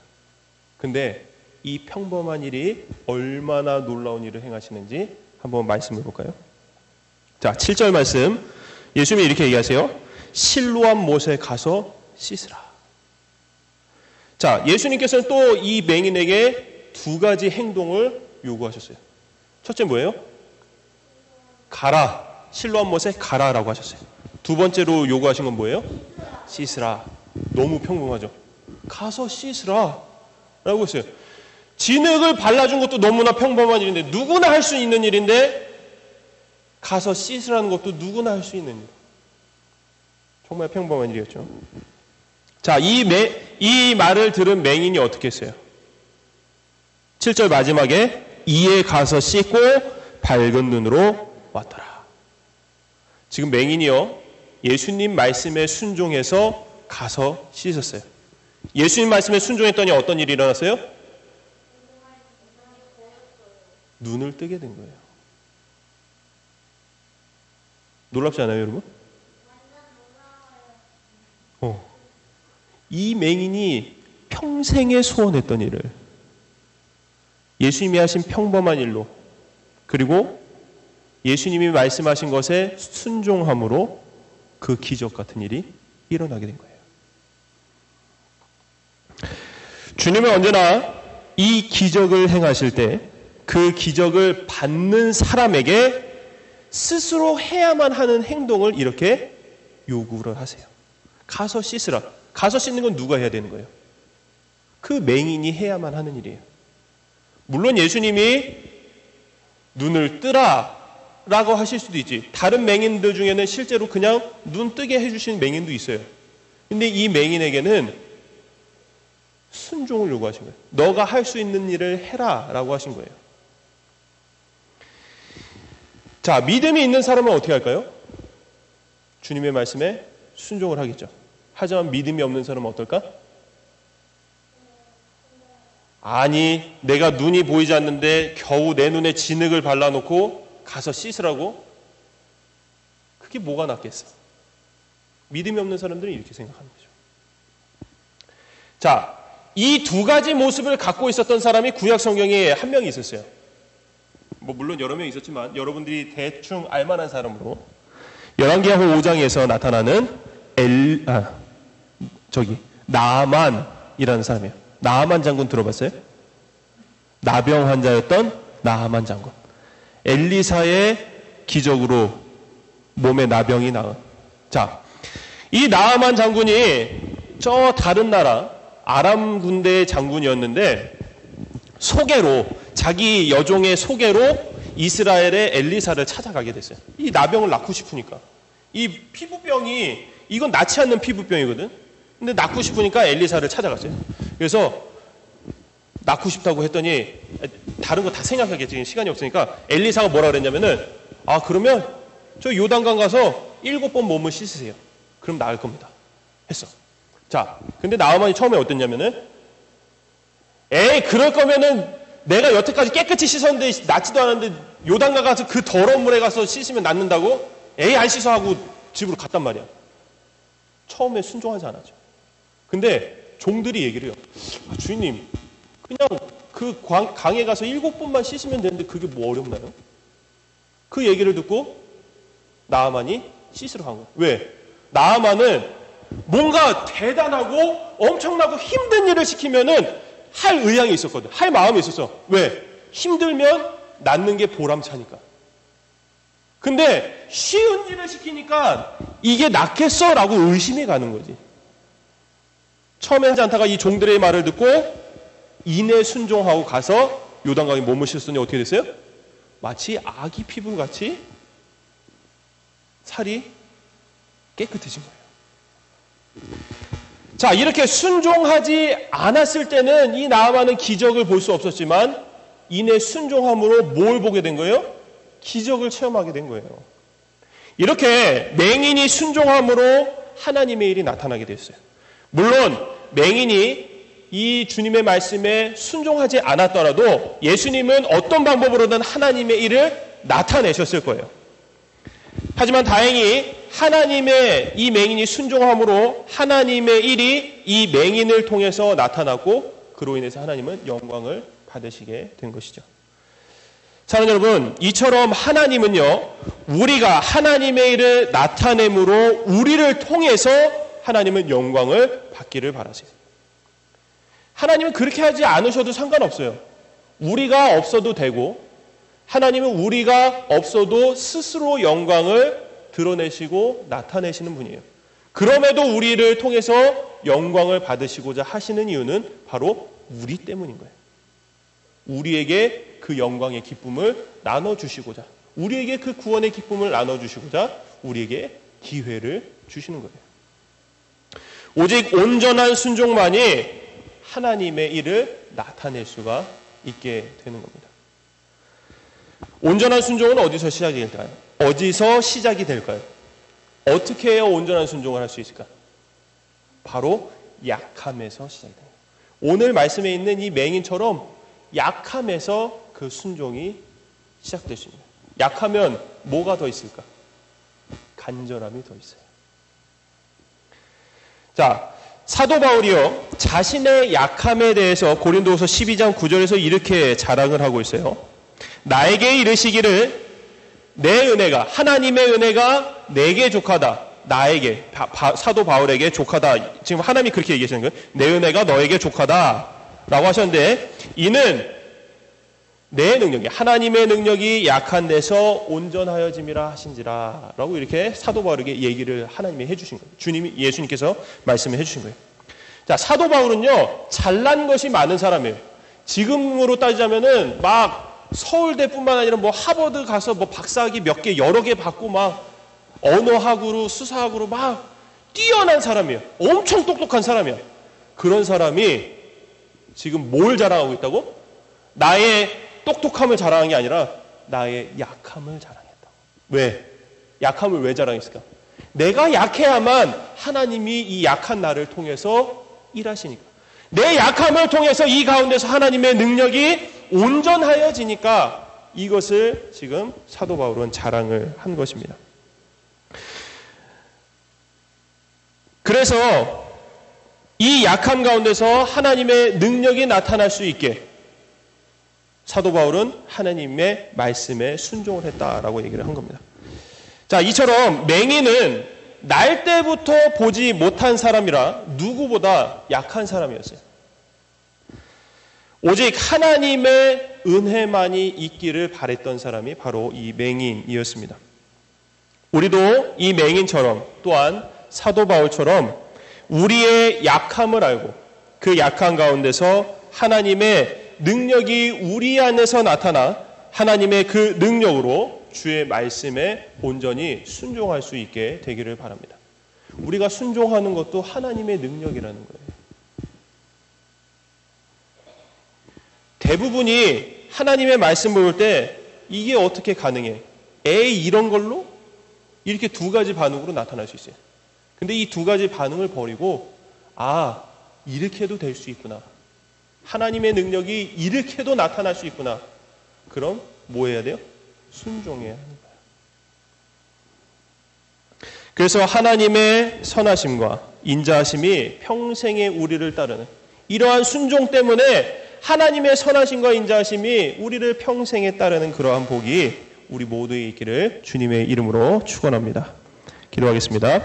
근데 이 평범한 일이 얼마나 놀라운 일을 행하시는지 한번 말씀해 볼까요? 자, 7절 말씀. 예수님이 이렇게 얘기하세요. 실로암 못에 가서 씻으라. 자, 예수님께서는 또 이 맹인에게 두 가지 행동을 요구하셨어요. 첫째 뭐예요? 가라. 실로암 못에 가라라고 하셨어요. 두 번째로 요구하신 건 뭐예요? 씻으라. 너무 평범하죠. 가서 씻으라 라고 했어요. 진흙을 발라준 것도 너무나 평범한 일인데, 누구나 할 수 있는 일인데, 가서 씻으라는 것도 누구나 할 수 있는 일. 정말 평범한 일이었죠. 자, 이 말을 들은 맹인이 어떻게 했어요? 7절 마지막에 이에 가서 씻고 밝은 눈으로 왔더라. 지금 맹인이요, 예수님 말씀에 순종해서 가서 씻었어요. 예수님 말씀에 순종했더니 어떤 일이 일어났어요? 눈을 뜨게 된 거예요. 놀랍지 않아요, 여러분? 이 맹인이 평생에 소원했던 일을 예수님이 하신 평범한 일로, 그리고 예수님이 말씀하신 것에 순종함으로 그 기적 같은 일이 일어나게 된 거예요. 주님은 언제나 이 기적을 행하실 때 그 기적을 받는 사람에게 스스로 해야만 하는 행동을 이렇게 요구를 하세요. 가서 씻으라. 가서 씻는 건 누가 해야 되는 거예요? 그 맹인이 해야만 하는 일이에요. 물론 예수님이 눈을 뜨라 라고 하실 수도 있지. 다른 맹인들 중에는 실제로 그냥 눈 뜨게 해주시는 맹인도 있어요. 근데 이 맹인에게는 순종을 요구하신 거예요. 너가 할 수 있는 일을 해라 라고 하신 거예요. 자, 믿음이 있는 사람은 어떻게 할까요? 주님의 말씀에 순종을 하겠죠. 하지만 믿음이 없는 사람은 어떨까? 아니, 내가 눈이 보이지 않는데 겨우 내 눈에 진흙을 발라놓고 가서 씻으라고? 그게 뭐가 낫겠어? 믿음이 없는 사람들은 이렇게 생각하는 거죠. 자, 이 두 가지 모습을 갖고 있었던 사람이 구약 성경에 한 명이 있었어요. 뭐 물론 여러 명 있었지만 여러분들이 대충 알만한 사람으로 열왕기하 5장에서 나타나는 나아만이라는 사람이에요. 나아만 장군 들어봤어요? 나병 환자였던 나아만 장군. 엘리사의 기적으로 몸에 나병이 나은. 자, 이 나아만 장군이 저 다른 나라 아람 군대의 장군이었는데 소개로, 자기 여종의 소개로 이스라엘의 엘리사를 찾아가게 됐어요. 이 나병을 낫고 싶으니까. 이 피부병이, 이건 낫지 않는 피부병이거든. 근데 낫고 싶으니까 엘리사를 찾아갔어요. 그래서 낫고 싶다고 했더니 다른 거 다 생각하겠지. 시간이 없으니까 엘리사가 뭐라 그랬냐면은, 아, 그러면 저 요단강 가서 7번 몸을 씻으세요. 그럼 나을 겁니다. 했어. 자, 근데 나아만이 처음에 어땠냐면은, 에이, 그럴 거면은 내가 여태까지 깨끗이 씻었는데 낫지도 않았는데 요단강 가서 그 더러운 물에 가서 씻으면 낫는다고? 에이, 안 씻어 하고 집으로 갔단 말이야. 처음에 순종하지 않았죠. 근데 종들이 얘기를 해요. 아, 주인님, 그냥 그 강에 가서 7번만 씻으면 되는데 그게 뭐 어렵나요? 그 얘기를 듣고 나아만이 씻으러 간 거예요. 왜? 나아만은 뭔가 대단하고 엄청나고 힘든 일을 시키면은 할 의향이 있었거든. 할 마음이 있었어. 왜? 힘들면 낫는 게 보람차니까. 근데 쉬운 일을 시키니까 이게 낫겠어? 라고 의심이 가는 거지. 처음에 하지 않다가 이 종들의 말을 듣고 인내 순종하고 가서 요단강에 몸을 씻었더니 어떻게 됐어요? 마치 아기 피부같이 살이 깨끗해진 거예요. 자, 이렇게 순종하지 않았을 때는 이 나아만은 기적을 볼 수 없었지만 인내 순종함으로 뭘 보게 된 거예요? 기적을 체험하게 된 거예요. 이렇게 맹인이 순종함으로 하나님의 일이 나타나게 됐어요. 물론 맹인이 이 주님의 말씀에 순종하지 않았더라도 예수님은 어떤 방법으로든 하나님의 일을 나타내셨을 거예요. 하지만 다행히 하나님의 이 맹인이 순종함으로 하나님의 일이 이 맹인을 통해서 나타났고 그로 인해서 하나님은 영광을 받으시게 된 것이죠. 사랑하는 여러분, 이처럼 하나님은요, 우리가 하나님의 일을 나타내므로 우리를 통해서 하나님은 영광을 받기를 바라세요. 하나님은 그렇게 하지 않으셔도 상관없어요. 우리가 없어도 되고 하나님은 우리가 없어도 스스로 영광을 드러내시고 나타내시는 분이에요. 그럼에도 우리를 통해서 영광을 받으시고자 하시는 이유는 바로 우리 때문인 거예요. 우리에게 그 영광의 기쁨을 나눠주시고자, 우리에게 그 구원의 기쁨을 나눠주시고자 우리에게 기회를 주시는 거예요. 오직 온전한 순종만이 하나님의 일을 나타낼 수가 있게 되는 겁니다. 온전한 순종은 어디서 시작이 될까요? 어디서 시작이 될까요? 어떻게 해야 온전한 순종을 할 수 있을까? 바로 약함에서 시작이 됩니다. 오늘 말씀에 있는 이 맹인처럼 약함에서 그 순종이 시작될 수 있습니다. 약하면 뭐가 더 있을까? 간절함이 더 있어요. 자, 사도 바울이요, 자신의 약함에 대해서 고린도후서 12장 9절에서 이렇게 자랑을 하고 있어요. 나에게 이르시기를 내 은혜가, 하나님의 은혜가 내게 족하다. 나에게, 사도 바울에게 족하다. 지금 하나님이 그렇게 얘기하시는 거예요. 내 은혜가 너에게 족하다 라고 하셨는데, 이는 내 능력이, 하나님의 능력이 약한 데서 온전하여짐이라 하신지라 라고 이렇게 사도 바울에게 얘기를 하나님이 해주신 거예요. 주님이, 예수님께서 말씀을 해주신 거예요. 자, 사도 바울은요, 잘난 것이 많은 사람이에요. 지금으로 따지자면은 막 서울대뿐만 아니라 뭐 하버드 가서 뭐 박사학위 몇 개, 여러 개 받고 막 언어학으로, 수사학으로 막 뛰어난 사람이에요. 엄청 똑똑한 사람이야. 그런 사람이 지금 뭘 자랑하고 있다고? 나의 똑똑함을 자랑한 게 아니라 나의 약함을 자랑했다. 왜? 약함을 왜 자랑했을까? 내가 약해야만 하나님이 이 약한 나를 통해서 일하시니까. 내 약함을 통해서 이 가운데서 하나님의 능력이 온전하여지니까 이것을 지금 사도 바울은 자랑을 한 것입니다. 그래서 이 약함 가운데서 하나님의 능력이 나타날 수 있게 사도 바울은 하나님의 말씀에 순종을 했다라고 얘기를 한 겁니다. 자, 이처럼 맹인은 날 때부터 보지 못한 사람이라 누구보다 약한 사람이었어요. 오직 하나님의 은혜만이 있기를 바랬던 사람이 바로 이 맹인이었습니다. 우리도 이 맹인처럼 또한 사도 바울처럼 우리의 약함을 알고 그 약함 가운데서 하나님의 능력이 우리 안에서 나타나 하나님의 그 능력으로 주의 말씀에 온전히 순종할 수 있게 되기를 바랍니다. 우리가 순종하는 것도 하나님의 능력이라는 거예요. 대부분이 하나님의 말씀을 볼 때 이게 어떻게 가능해? 에이 이런 걸로? 이렇게 두 가지 반응으로 나타날 수 있어요. 근데 이 두 가지 반응을 버리고 아 이렇게도 될 수 있구나. 하나님의 능력이 이렇게도 나타날 수 있구나. 그럼 뭐 해야 돼요? 순종해야 하는 거예요. 그래서 하나님의 선하심과 인자하심이 평생에 우리를 따르는 이러한 순종 때문에 하나님의 선하심과 인자하심이 우리를 평생에 따르는 그러한 복이 우리 모두에 있기를 주님의 이름으로 축원합니다. 기도하겠습니다.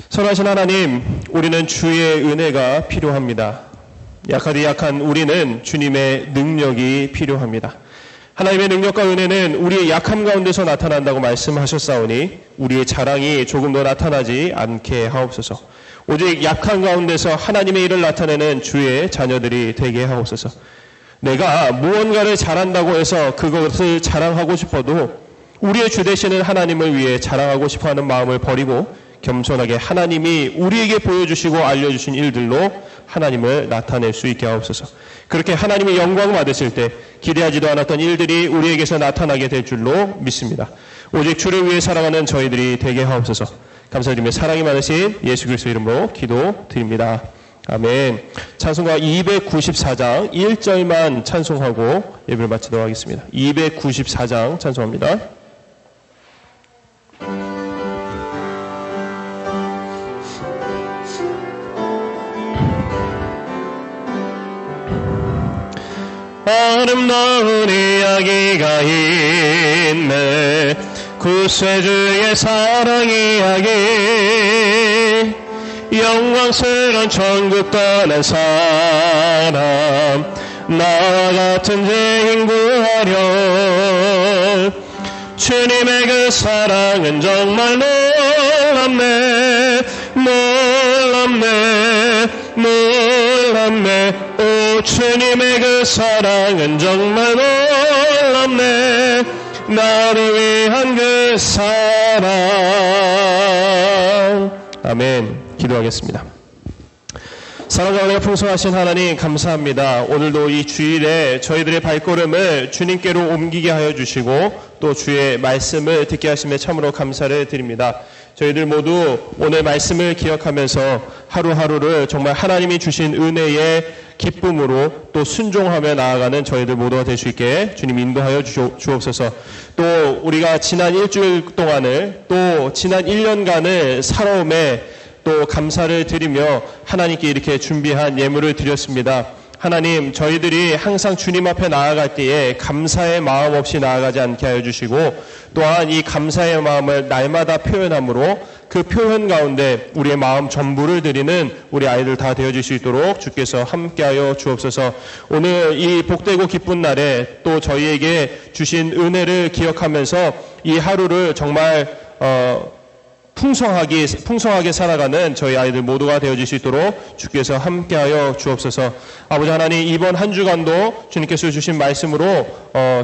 선하신 하나님, 우리는 주의 은혜가 필요합니다. 약하디 약한 우리는 주님의 능력이 필요합니다. 하나님의 능력과 은혜는 우리의 약함 가운데서 나타난다고 말씀하셨사오니 우리의 자랑이 조금 더 나타나지 않게 하옵소서. 오직 약한 가운데서 하나님의 일을 나타내는 주의 자녀들이 되게 하옵소서. 내가 무언가를 잘한다고 해서 그것을 자랑하고 싶어도 우리의 주 되시는 하나님을 위해 자랑하고 싶어하는 마음을 버리고 겸손하게 하나님이 우리에게 보여주시고 알려주신 일들로 하나님을 나타낼 수 있게 하옵소서. 그렇게 하나님의 영광 받으실 때 기대하지도 않았던 일들이 우리에게서 나타나게 될 줄로 믿습니다. 오직 주를 위해 살아가는 저희들이 되게 하옵소서. 감사드리며 사랑이 많으신 예수 그리스도 이름으로 기도드립니다. 아멘. 찬송가 294장 1절만 찬송하고 예배를 마치도록 하겠습니다. 294장 찬송합니다. 아름다운 이야기가 있네. 구세주의 사랑 이야기. 영광스러운 천국 떠난 사람 나와 같은 죄인 구하려. 주님의 그 사랑은 정말 놀랍네. 놀랍네. 놀랍네. 오 주님의 그 사랑은 정말 놀랍네. 나를 위한 그 사랑. 아멘. 기도하겠습니다. 사랑과 은혜가 풍성하신 하나님 감사합니다. 오늘도 이 주일에 저희들의 발걸음을 주님께로 옮기게 하여 주시고 또 주의 말씀을 듣게 하심에 참으로 감사를 드립니다. 저희들 모두 오늘 말씀을 기억하면서 하루하루를 정말 하나님이 주신 은혜의 기쁨으로 또 순종하며 나아가는 저희들 모두가 될 수 있게 주님 인도하여 주옵소서. 또 우리가 지난 일주일 동안을 또 지난 1년간을 살아옴에 또 감사를 드리며 하나님께 이렇게 준비한 예물을 드렸습니다. 하나님, 저희들이 항상 주님 앞에 나아갈 때에 감사의 마음 없이 나아가지 않게 하여 주시고 또한 이 감사의 마음을 날마다 표현함으로 그 표현 가운데 우리의 마음 전부를 드리는 우리 아이들 다 되어질 수 있도록 주께서 함께하여 주옵소서. 오늘 이 복되고 기쁜 날에 또 저희에게 주신 은혜를 기억하면서 이 하루를 정말 풍성하게 살아가는 저희 아이들 모두가 되어질 수 있도록 주께서 함께하여 주옵소서. 아버지 하나님, 이번 한 주간도 주님께서 주신 말씀으로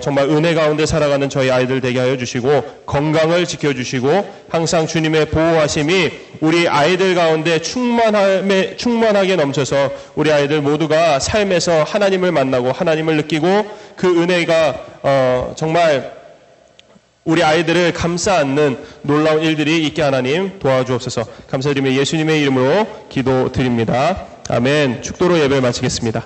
정말 은혜 가운데 살아가는 저희 아이들 되게 하여 주시고 건강을 지켜주시고 항상 주님의 보호하심이 우리 아이들 가운데 충만하게 넘쳐서 우리 아이들 모두가 삶에서 하나님을 만나고 하나님을 느끼고 그 은혜가 정말 우리 아이들을 감싸 안는 놀라운 일들이 있게 하나님 도와주옵소서. 감사드리며 예수님의 이름으로 기도드립니다. 아멘. 축도로 예배를 마치겠습니다.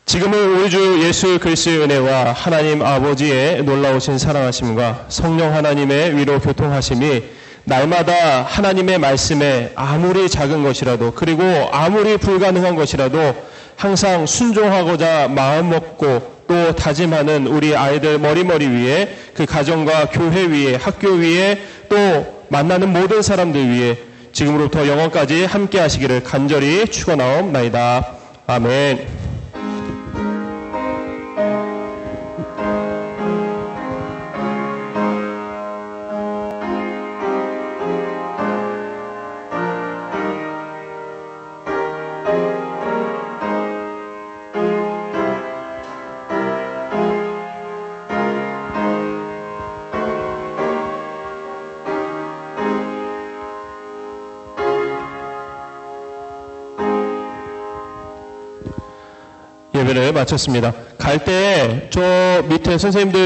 지금은 우리 주 예수 그리스도의 은혜와 하나님 아버지의 놀라우신 사랑하심과 성령 하나님의 위로 교통하심이 날마다 하나님의 말씀에 아무리 작은 것이라도 그리고 아무리 불가능한 것이라도 항상 순종하고자 마음 먹고 또 다짐하는 우리 아이들 머리머리 위에 그 가정과 교회 위에 학교 위에 또 만나는 모든 사람들 위에 지금으로부터 영원까지 함께 하시기를 간절히 축원하옵나이다. 아멘. 예배를 마쳤습니다. 갈 때 저 밑에 선생님들